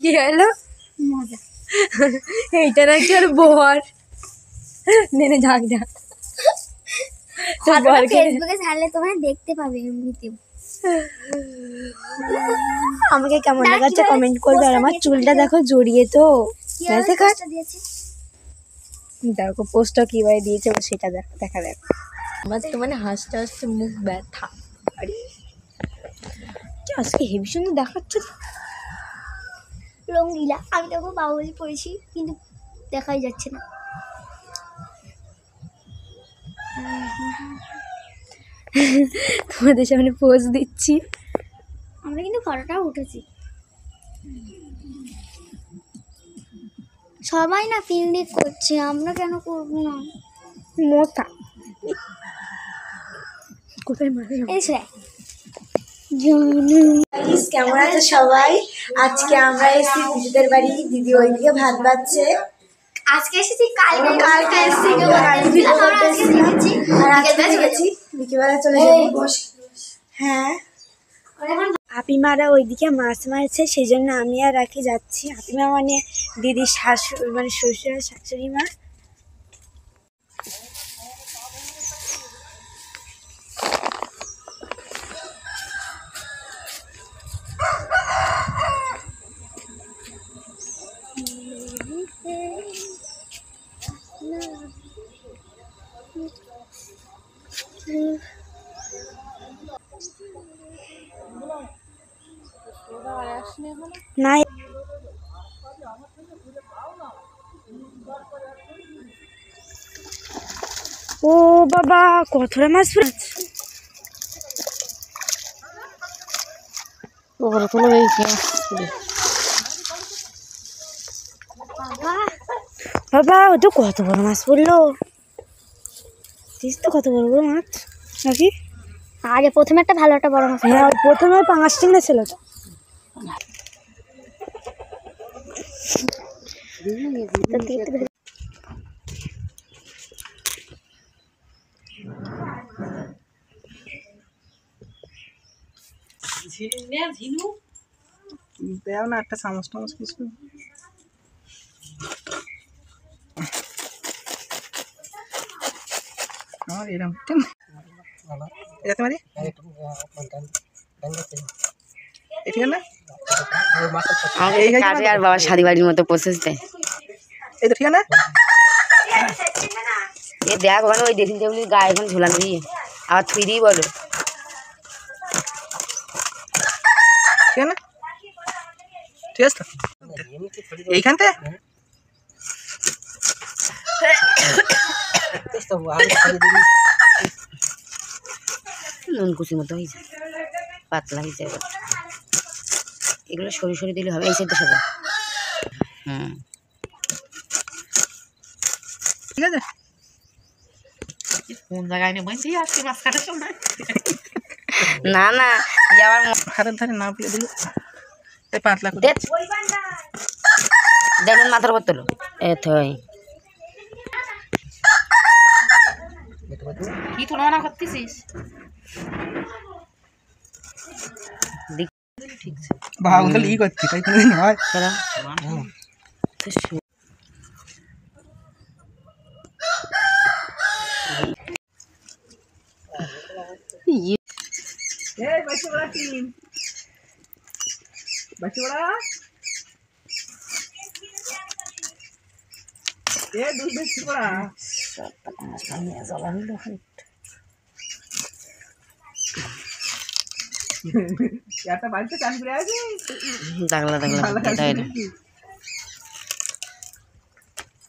কি হলো মজা এইটা নাকি আর বর নেনে ঝাঁক ঝাঁক ফেসবুকে ছাড়লে তোমায় দেখতে পাবে এমনিতেও। আমাকে কেমন লাগাচ্ছে কমেন্ট করবে। আর আমার চুলটা দেখো জড়িয়ে তো দেখো পোস্টটা কিভাবে দিয়েছে সেটা দেখা দেখো। আমার তো মানে হাসতে হাসতে মুখ ব্যথা। আরে আজকে হেভি সুন্দর দেখাচ্ছে রঙ্গিলা। আমি দেখো বাহুবলী পড়েছি কিন্তু দেখাই যাচ্ছে না। তোমাদের সামনে পোজ দিচ্ছি। আমরা কিন্তু ফটোটাও উঠেছি। সবাই না পিকনিক করছে, আমরা কেন করব না? মোটা কোথায় মারে এসে কেমন আছে সবাই? আজকে আমরা এসেছি দিদিদের বাড়ি। দিদি ওইদিকে ভাত বাচ্ছে। আজকে এসেছি, কালকে এসেছি, বিকেলবেলা চলে যাবো। হ্যাঁ আপিমারা ওইদিকে মাছ মারছে, সেই জন্য আমি আর রাখি যাচ্ছি। আপিমা মানে দিদির শাশুড়ি, মানে শ্বশুর আর শাশুড়ি মা। না ও বাবা কতটা মাছ পড়েছে। বাবা ও তো কত বড় মাছ পড়লো। তো কত বড় বড় মাছ নাকি? আরে প্রথমে একটা ভালো একটা বড় মাছ। হ্যাঁ প্রথমে পাঙাশ চিংড়ি ছিল তো। দেও না একটা চামচ টামচ কিছু। আমার এরকম এটাতে মারি ঠিক না। আর বাবা শাদি বাড়ির মতো প্রসেস দেয়। এই তো ঠিক না। এ দেখ ওখানে ওই ড্রেসিং টেবিলের গায়ে এখন ঝোলানো দিয়ে আবার থুই দিই বলো। ঠিক না, ঠিক আছে এইখানতে নুন কুচির মতো হয়েছে, পাতলা হয়েছে। এবার এগুলো সরি সরি দিলে হবে। এই সাইডটা সবাই ঠিক আছে। কোন জায়গায় নেই বলছি আজকে মাছ কাটার সময় না না আবার হাতের ধারে না পেলে দিল এই পাতলা করে দেখবেন মাথার উপর তোলো। এথই কি তুলনা করতেছিস? বাহুগুলো ই করছি তাই কোনোদিন হয়। এই বাইশে বড়া টিম বাইশে বড়া এ দুই বাইশে বড়া একটা বাড়িতে চান করে আছে দাগলা দাগলা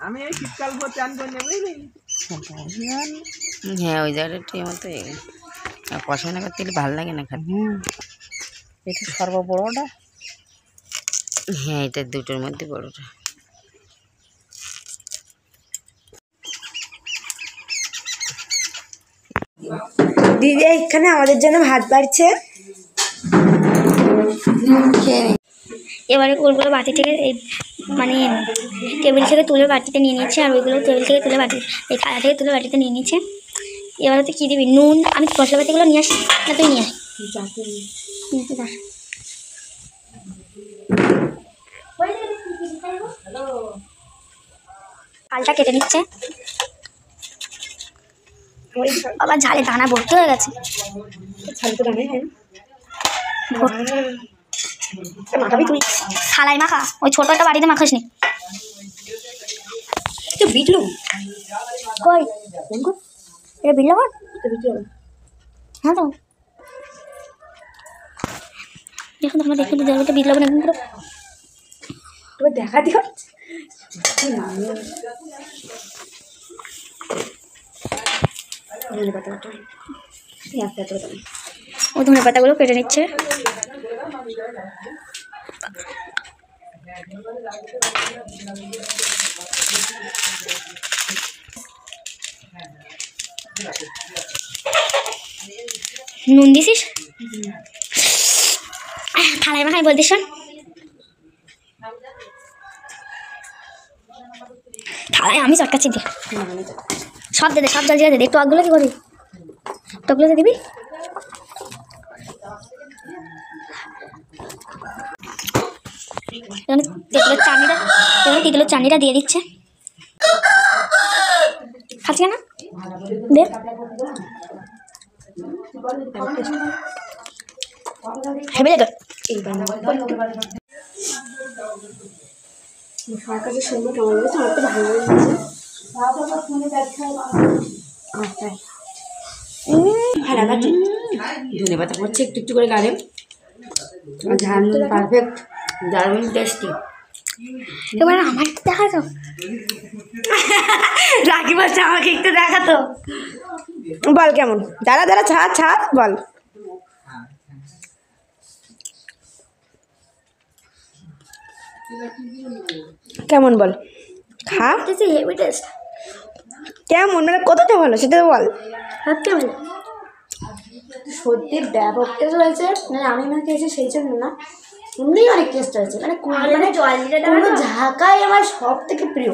আমি এই শীতকাল ভোর চান করে নেব বুঝলি। হ্যাঁ ওই জায়গাটা আমার তো পছন্দ করতে ভালো লাগে না খালি। এটা সর্ববড়টা। হ্যাঁ এটা দুটোর মধ্যে বড়টা। দিদি এখানে আমাদের জন্য ভাত বাড়ছে। এবারে ওইগুলো বাটি থেকে মানে টেবিল থেকে তুলে বাটিতে নিয়ে নিচ্ছে, আর ওইগুলো টেবিল থেকে তুলে বাটি এই থালা থেকে তুলে বাটিতে নিয়ে নিচ্ছে। এবারে তো কী দিবি? নুন। আমি মশলাপাতিগুলো নিয়ে আসি না, তুই নিয়ে আস। আলটা কেটে নিচ্ছে। আবার ঝালে দানা ভর্তি হয়ে গেছে। মাখাবি তুই? থালায় মাখা, ওই ছোট একটা বাড়িতে মাখাস নি। বিটলু কই এটা বিল লবণ? হ্যাঁ তো দেখুন, তোমরা দেখতে বুঝতে পারবে বিল লবণ একদম পুরো তোর দেখা দিও। ও ধনে পাতাগুলো কেটে নিচ্ছে। নুন দিছিস? থালায় মাখাই বলতিস শোন। থালায় আমি চটকাচ্ছি দে, সব দে দে, সব জল দিয়ে দে। একটু আগগুলো কি করবি? টকগুলোতে দিবি? তেঁতুলের চাটনিটা দিয়ে দিচ্ছে। খাচ্ছি না দে। হেবে দেখ আমার কাছে সুন্দর কেমন লেগেছে, আমার তো ভালো লেগেছে। ধনে পাতা পড়ছে একটু একটু করে গালে, ঝাল নুন পারফেক্ট, দারুণ টেস্টি। এবার আমার দেখাতো রাখি বলছে আমাকে একটু দেখাতো। বল কেমন? দাঁড়া দাঁড়া, ছাড় ছাড়, বল। কেমন বল? খা। Heavy taste. কেমন মানে কতটা ভালো সেটা বল। সত্যি ভালো, সত্যি ব্যাপক টেস্ট হয়েছে। মানে আমি না খেয়েছি সেই জন্য না, এমনি অনেক টেস্ট হয়েছে। মানে কোনো ঝাঁকাই আমার সব থেকে প্রিয়।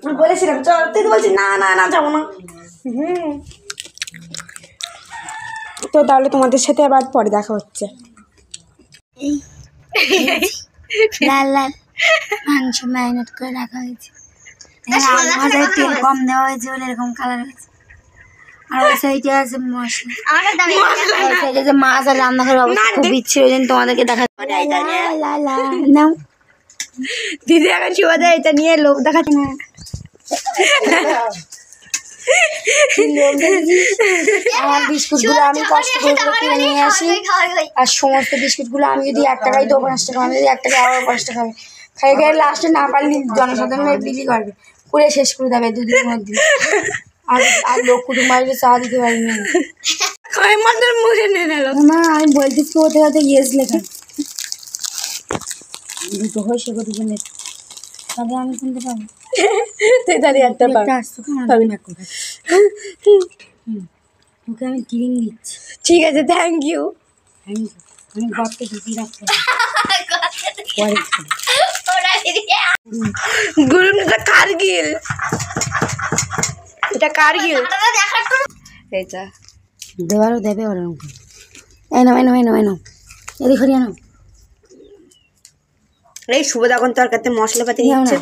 আমি বলেছিলাম চল, তুই তো বলছি না না না যাবো না। তো তাহলে তোমাদের সাথে আবার পরে দেখা হচ্ছে। লাল লাল মাংস ম্যারিনেট করে রাখা হয়েছে। আলু ভাজায় তেল কম দেওয়া হয়েছে বলে এরকম কালার হয়েছে। আর ওই সাইডে আছে মশলা, ওই সাইডে যে মাছ আর রান্নাঘরের অবস্থা খুব ইচ্ছে, ওই জন্য তোমাদেরকে দেখা। নাও দিদি এখন শুয়ে দেয়, এটা নিয়ে লোক দেখাচ্ছে না। আমার বিস্কুটগুলো আমি কষ্ট করে কিনে নিয়ে আসি, আর সমস্ত বিস্কুটগুলো আমি যদি 1 টাকায় দেবো 5 টাকা, আমি যদি 1 টাকা আবার 5 টাকা খাই খাই লাস্টে না পারলে জনসাধারণের বিলি করবে, পুরে শেষ করে দেবে 2 দিনের মধ্যে। আর লোক কুটুম বাড়িতে চা দিতে পারিনি মুখে নিয়ে নিল না। আমি বলতেছি কোথায় কোথায় ইয়েস লেখা দুটো হয়েছে কত জনের, তবে আমি শুনতে পাবো। তুই তাহলে একটা পাবি না। ওকে আমি কিরিং দিচ্ছি। ঠিক আছে, থ্যাংক ইউ। আমি গর্তে ঢুকিয়ে রাখতে গুরুটা কারগিল, এটা কারগিল। এটা দেবারও দেবে ওরকম। এনো এনো এনো এনো এদিক হরি এনো। এই শুভ এখন তরকারিতে মশলাপাতি নিচ্ছে।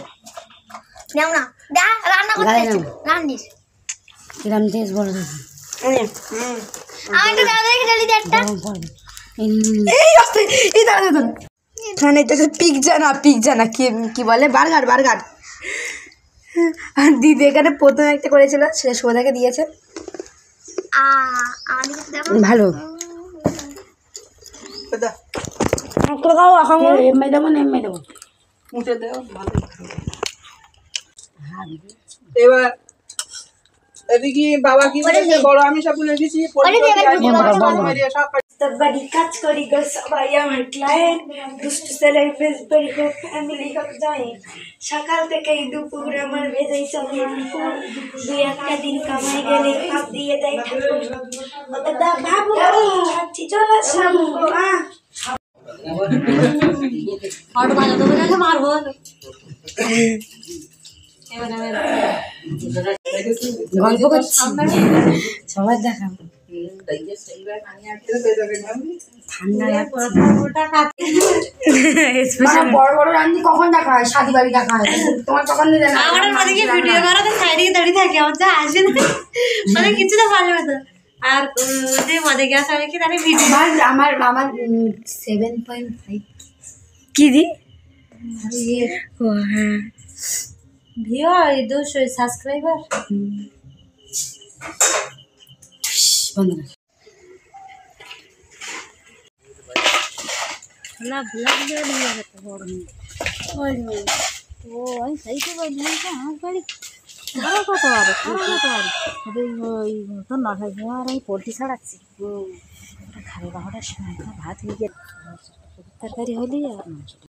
নাও না দা রান্না করতে রান্নিস কিরাম তেজ বড় দেখি। আমি তো দাদা দেখে চলি একটা এই আস্তে এই দাঁড়া দাঁড়া। মানে এটা পিৎজা না, পিৎজা না, কি বলে, বার্গার বার্গার। আর দিদি এখানে প্রথমে একটা করেছিল, সেটা শুভদাকে দিয়েছে। ভালো এমনি দেবো না এমনি দেবো। মুছে দেও ভালো। এবার এদিকে বাবা কি বলেছে, বড় আমি সব বলে দিয়েছি। বাড়ি কাজ করি গো সবাই আমার ক্লায়েন্ট, দুষ্টু ছেলে ফেসবুক হোক ফ্যামিলি হোক যায়, সকাল থেকেই দুপুর আমার ভেজেই চলমান 2-1 দিন কামাই গেলে খাপ দিয়ে দেয় ঠাকুর। ও দাদা বাবু খাচ্ছি চলো সামু গল্প করছি সবার দেখা। ঠান্ডা লাগছে মানে বড় বড় রান্নি কখন দেখা হয় শাদি বাড়ি দেখা হয় তোমার তখন দিলে না আমার ওদিকে ভিডিও করা তো সাইডে দাঁড়িয়ে থাকে আমার যা আসে না মানে কিছু তো ভালো হতো আর যে মদে গ্যাস আর কি তাহলে ভিডিও আমার 7.5 কি দি ও হ্যাঁ ভিউ 200 সাবস্ক্রাইবার বন্ধ না ব্লগ দিয়ে নিয়ে যেতে বড় ও আমি সেই তো বলি আমার বাড়ি আরো কত আর ওই তো না খাই আর আমি পোলট্রি ছাড়াচ্ছি খাবে 12টার সময় ভাত হয়ে গেল তরকারি হলেই আর